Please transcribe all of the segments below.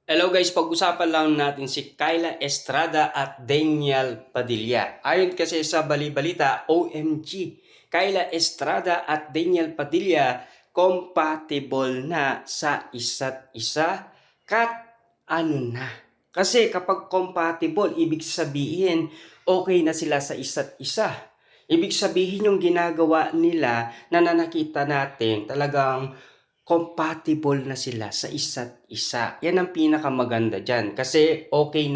Hello guys, pag-usapan lang natin si Kyla Estrada at Daniel Padilla. Ayon kasi sa bali-balita, OMG, Kyla Estrada at Daniel Padilla compatible na sa isa't isa. Kat ano na? Kasi kapag compatible, ibig sabihin okay na sila sa isa't isa. Ibig sabihin yung ginagawa nila na nakita natin talagang compatible na sila sa isa't isa. Yan ang pinakamaganda dyan. Kasi okay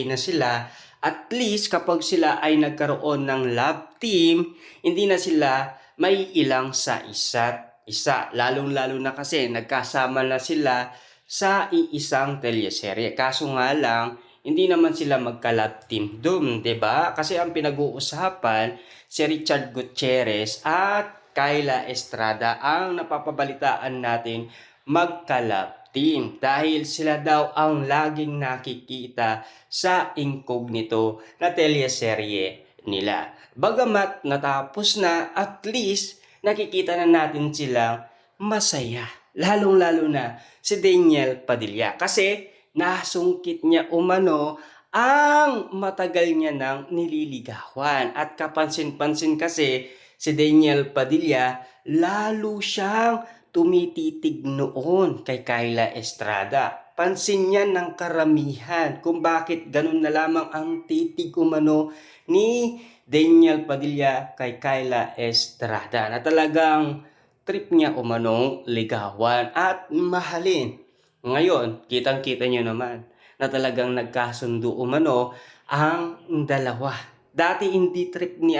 na sila. At least kapag sila ay nagkaroon ng love team, hindi na sila may ilang sa isa't isa. Lalong-lalo na kasi nagkasama na sila sa iisang teleserye. Kaso nga lang, hindi naman sila magka-love team doon, 'di ba? Kasi ang pinag-uusapan si Richard Gutierrez at Kyla Estrada ang napapabalitaan natin magka-love team dahil sila daw ang laging nakikita sa incognito na teleserye nila. Bagamat natapos na, at least nakikita na natin silang masaya. Lalong-lalo na si Daniel Padilla kasi nasungkit niya umano ang matagal niya nang nililigawan. At kapansin-pansin kasi si Daniel Padilla, lalo siyang tumititig noon kay Kyla Estrada. Pansin niya ng karamihan kung bakit ganun na lamang ang titig umano ni Daniel Padilla kay Kyla Estrada na talagang trip niya umanong ligawan at mahalin. Ngayon, kitang-kita niyo naman na talagang nagkasundo umano ang dalawa. Dati hindi trip ni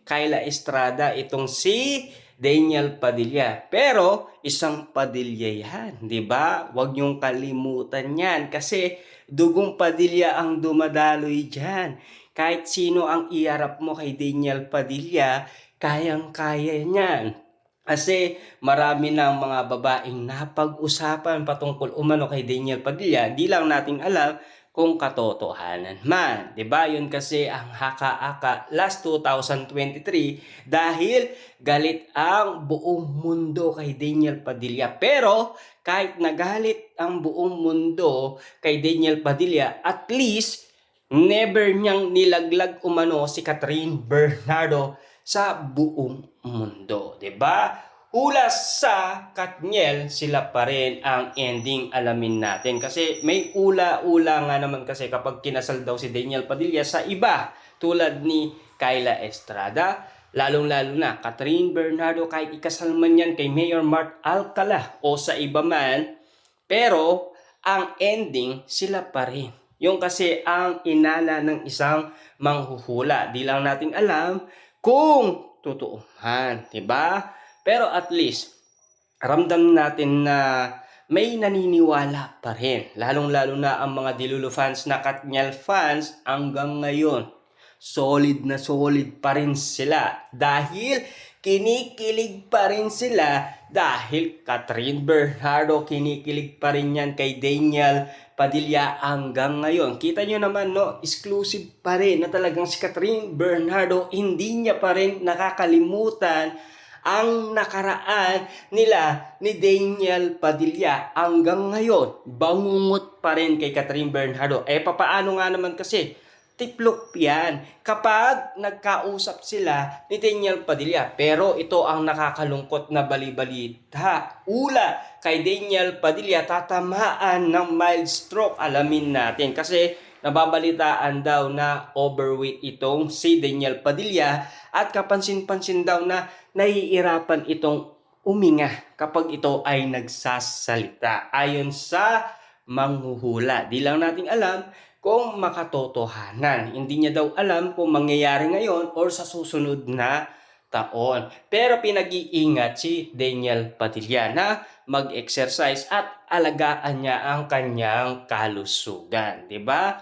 Kyla Estrada itong si Daniel Padilla. Pero isang Padilla yan, 'di ba? Huwag niyong kalimutan 'yan kasi dugong Padilla ang dumadaloy diyan. Kahit sino ang iharap mo kay Daniel Padilla, kayang-kaya niyan. Kasi marami ng mga babaeng napag-usapan patungkol umano kay Daniel Padilla, di lang natin alam kung katotohanan man. 'Di ba? Yun kasi ang haka-haka last 2023 dahil galit ang buong mundo kay Daniel Padilla. Pero kahit nagalit ang buong mundo kay Daniel Padilla, at least never niyang nilaglag umano si Catherine Bernardo sa buong mundo, 'di ba? Ulas sa Katniel, sila pa rin ang ending alamin natin. Kasi may ula-ula nga naman kasi kapag kinasal daw si Daniel Padilla sa iba tulad ni Kyla Estrada, lalong-lalo na Catherine Bernardo, kahit ikasal man yan kay Mayor Mark Alcala o sa iba man, pero ang ending sila pa rin. Yung kasi ang inala ng isang manghuhula. Di lang natin alam kung totoo man, 'di ba? Pero at least ramdam natin na may naniniwala pa rin. Lalong-lalo na ang mga Dilulu fans na Katniel fans hanggang ngayon. Solid na solid pa rin sila dahil kinikilig pa rin sila dahil Catherine Bernardo kinikilig pa rin yan kay Daniel Padilla hanggang ngayon. Kita nyo naman exclusive pa rin na talagang si Catherine Bernardo hindi niya pa rin nakakalimutan ang nakaraan nila ni Daniel Padilla hanggang ngayon. Bangungot pa rin kay Catherine Bernardo. Papaano nga naman kasi tiplok yan kapag nagkausap sila ni Daniel Padilla. Pero ito ang nakakalungkot na bali-balita. Ula kay Daniel Padilla, tatamaan ng mild stroke. Alamin natin kasi nababalitaan daw na overweight itong si Daniel Padilla at kapansin-pansin daw na nahihirapan itong uminga kapag ito ay nagsasalita. Ayon sa manghuhula, di lang natin alam kung makatotohanan. Hindi niya daw alam kung mangyayari ngayon or sa susunod na taon. Pero pinag-iingat si Daniel Padilla na mag-exercise at alagaan niya ang kanyang kalusugan, 'di ba?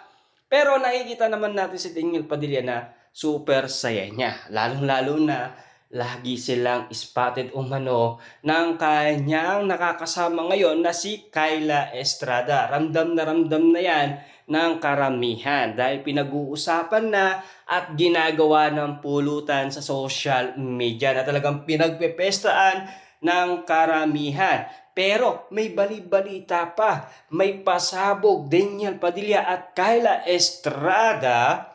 Pero nakikita naman natin si Daniel Padilla na super saya niya. Lalong-lalo na lagi silang spotted umano ng kanyang nakakasama ngayon na si Kyla Estrada. Ramdam na yan ng karamihan dahil pinag-uusapan na at ginagawa ng pulutan sa social media na talagang pinagpepestaan ng karamihan. Pero may bali-balita pa, may pasabog Daniel Padilla at Kyla Estrada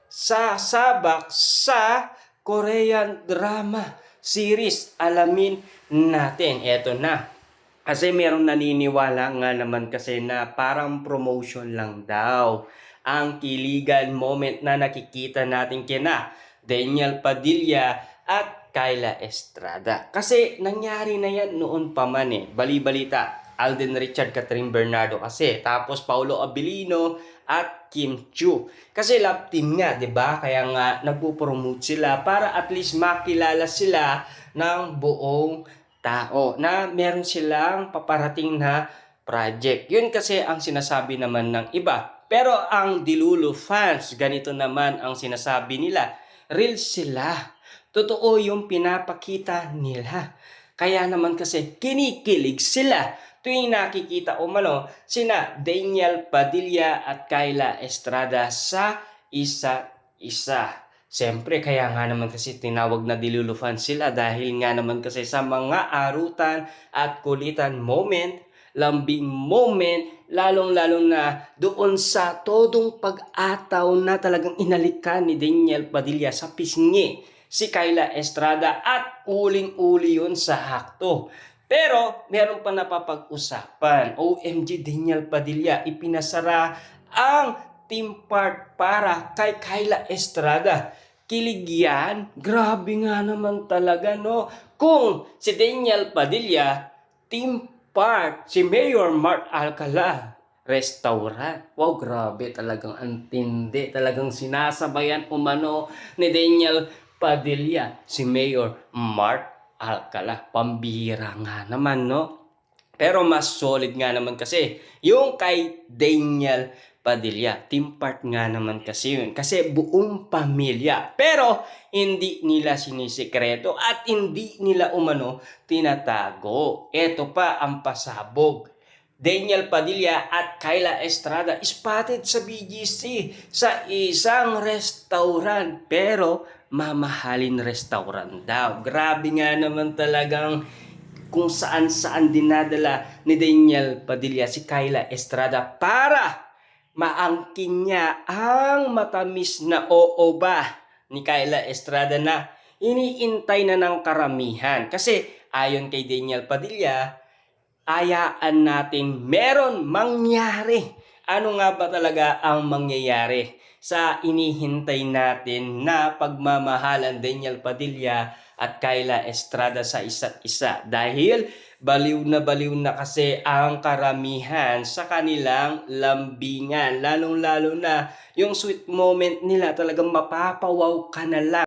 sasabak sa Korean drama series. Alamin natin. Eto na. Kasi merong naniniwala nga naman kasi na parang promotion lang daw ang kiligan moment na nakikita natin kina Daniel Padilla at Kyla Estrada. Kasi nangyari na yan noon pa man eh. Bali-balita. Alden Richard, Catherine Bernardo kasi. Tapos Paulo Abilino at Kim Chiu. Kasi love team nga, 'di ba? Kaya nga nagpo-promote sila para at least makilala sila ng buong tao na meron silang paparating na project. Yun kasi ang sinasabi naman ng iba. Pero ang Dilulo fans, ganito naman ang sinasabi nila. Real sila. Totoo yung pinapakita nila. Kaya naman kasi kinikilig sila tuwing nakikita sina Daniel Padilla at Kyla Estrada sa isa't isa. Siyempre, kaya nga naman kasi tinawag na Dilulo fans sila dahil nga naman kasi sa mga arutan at kulitan moment, lambing moment, lalong-lalong na doon sa todong pag-ataw na talagang inalikan ni Daniel Padilla sa pisngi si Kyla Estrada at uling-uli yun sa hakto. Pero meron pa napapag-usapan. OMG Daniel Padilla, ipinasara ang team part para kay Kyla Estrada. Kilig yan? Grabe nga naman talaga, no? Kung si Daniel Padilla, team part, si Mayor Mark Alcala, restaurant. Wow, grabe talagang antindi. Talagang sinasabayan ni Daniel Padilla, si Mayor Mark Alcala. Pambihira nga naman, no? Pero mas solid nga naman kasi yung kay Daniel Padilla. Team part nga naman kasi yun. Kasi buong pamilya. Pero hindi nila sinisikreto at hindi nila tinatago. Ito pa ang pasabog. Daniel Padilla at Kyla Estrada spotted sa BGC sa isang restaurant. Pero mamahalin restaurant daw. Grabe nga naman talagang kung saan-saan dinadala ni Daniel Padilla si Kyla Estrada para maangkin niya ang matamis na oo ba ni Kyla Estrada na iniintay na ng karamihan. Kasi ayon kay Daniel Padilla, ayaan natin meron mangyari. Ano nga ba talaga ang mangyayari sa inihintay natin na pagmamahalan Daniel Padilla at Kyla Estrada sa isa't isa? Dahil baliw na kasi ang karamihan sa kanilang lambingan. Lalong-lalo na yung sweet moment nila, talagang mapapawaw ka na lang.